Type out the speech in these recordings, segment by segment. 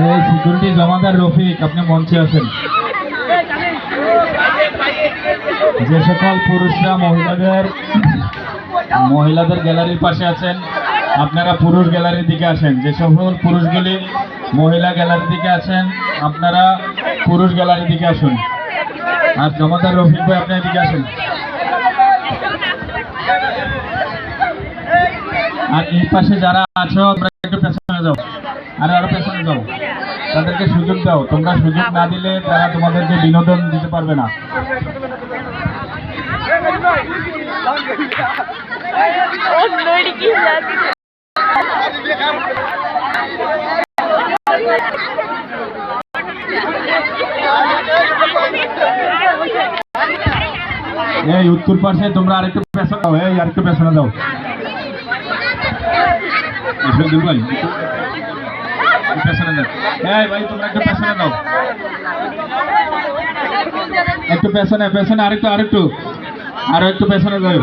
এই সিকিউরিটি জমাদার রফিক, আপনি মঞ্চে আসেন। যে সকল পুরুষরা মহিলাদের গ্যালারির পাশে আছেন, আপনারা পুরুষ গ্যালারির দিকে আসেন। যে সকল পুরুষগুলি মহিলা গ্যালারির দিকে আছেন, আপনারা পুরুষ গ্যালারির দিকে আসুন। আর জমাদার রফিক ভাই, আপনি এদিকে আসেন। আর এই পাশে যারা আছো, তোমরা একটু পেছনে যাও, আরো পেছনে যাও, তাদেরকে সুযোগ দাও। তোমরা সুযোগ না দিলে তারা তোমাদেরকে বিনোদন দিতে পারবে না। এই উত্তর পাশে তোমরা আরেকটু পেছনে দাও, এই আরেকটু পেছনে দাও। ভাই পেছনে দাও, এই ভাই তোমরা একটু পেছনে দাও, একটু পেছনে পেছনে আরো একটু পেছনে যাও।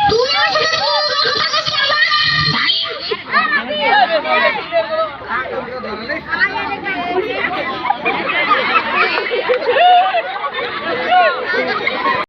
তুই